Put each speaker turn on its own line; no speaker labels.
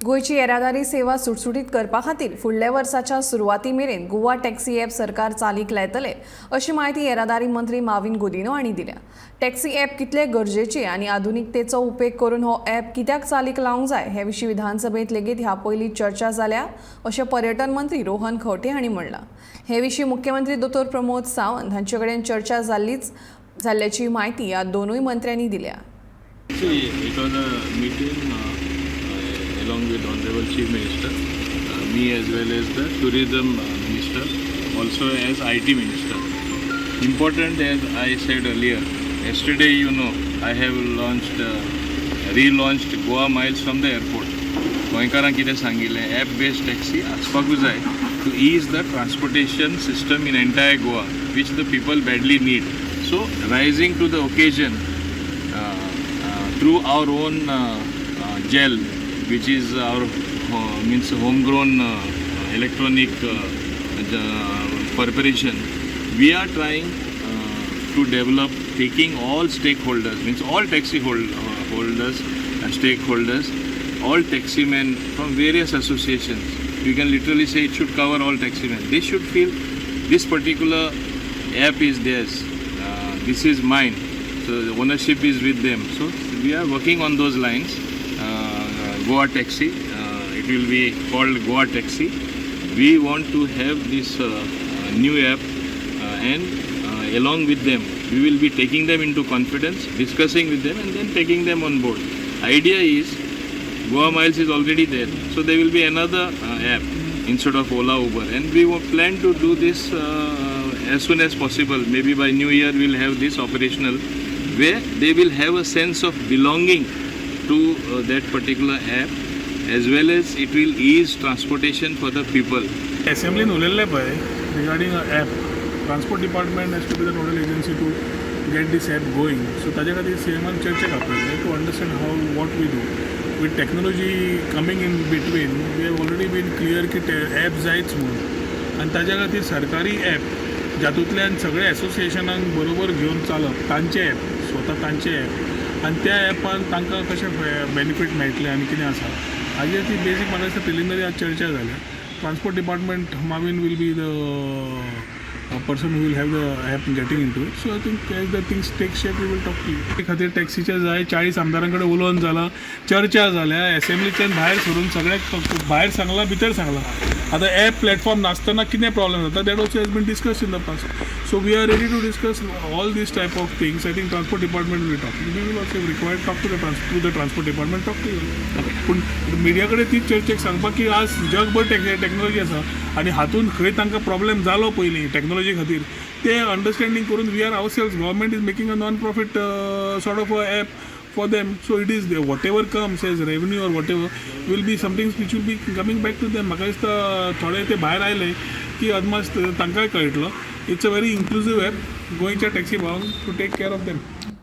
गोयची येरादारी सेवा सुटसुटीत करपा खातीर फुडल्या वर्साच्या सुरवाती मेरेन गोवा टॅक्सी ॲप सरकार चालीक लायतले अशी माहिती येरादारी मंत्री माविन गुदिनो हांणी दिल्या। टॅक्सी ॲप कितले गरजेचे आनी आधुनिकतेचो उपेग करून हो ॲप कित्याक चालीक लावंक जाय हे विशीं विधानसभेत लेगीत ह्या पयलीं चर्चा जाल्या अशें पर्यटन मंत्री रोहन खंवटे हांणी म्हणलां। हे विशीं मुख्यमंत्री दोतोर प्रमोद सावंत हांचे कडेन चर्चा जाल्ल्याची माहिती ह्या दोनूय मंत्र्यांनी दिल्या।
It was a meeting along with Honorable Chief Minister, me as well as the Tourism Minister, also as IT Minister. Important, as I said earlier, yesterday I have relaunched Goa Miles from the airport. गोंयकारांक कितें सांगिल्लें app based taxi आसपाकूच जाय to ease the transportation system in entire Goa, which the people badly need. So rising to the occasion through our own gel, which is our homegrown electronic preparation, we are trying to develop, taking all stakeholders, means all taxi holders and stakeholders, all taxi men from various associations. You can literally say it should cover all taxi men. They should feel this particular app is theirs, this is mine, so the ownership is with them. So we are working on those lines. Goa Taxi, it will be called Goa Taxi. We want to have this new app and along with them we will be taking them into confidence, discussing with them and then taking them on board. Idea is Goa Miles is already there, so there will be another app instead of Ola, Uber, and we plan to do this as soon as possible. Maybe by New Year we will have this operational, where they will have a sense of belonging to that particular app, as well as it will ease transportation for the people.
Assembly उलयल्लें पळय regarding a app, transport department has to be the nodal agency to get this app going. So ताजे खातीर CMan चर्चेक आपयल्लें to understand how what we do. With technology coming in between, we have already been clear की app जायच म्हणून, आनी ताजे खातीर सरकारी app जातूंतल्यान सगळे एसोसिएशनांक बरोबर घेवन चालप, तांचे ॲप, स्वता तांचे ॲप, आनी त्या ॲपान तांकां कशें बेनिफीट मेळटलें आनी कितें आसा हाजेर ती बेसीक म्हाका दिसता प्रिलिमिनरी आज चर्चा जाल्या. ट्रान्सपोर्ट डिपार्टमेंट माविन will be the person who will have the app getting into it. So I think as the things take shape we will talk to you. ते खातीर टॅक्सीचे जाय 40 आमदारांकडे उलोवन जाला, चर्चा जाल्या, असेंब्लीच्यान भायर सरून सगळ्याक भायर सांगला, भितर सांगला. आता ॲप प्लॅटफॉर्म नासतना कितें प्रॉब्लेम जाता that also has been discussed in the past. So we are ready to discuss all these type of things. I think transport department will talk. We will also require talk to the transport department, talk to you. पूण मिडियाकडे तीच चर्चेक सांगपाक की आज जगभर technology आसा आनी हातून खंय तांकां प्रॉब्लेम जालो पयलीं टेक्नॉलॉजी खातीर ते अंडरस्टँडींग करून we are our sales government is making a non profit sort of a app for them. So it is whatever comes as revenue or whatever will be something which will be coming back to them. म्हाका दिसता थोडे ते भायर आयले की अदमास तांकांय कळटलो. It's a very inclusive app गोंयच्या taxi भावांक to take care of them.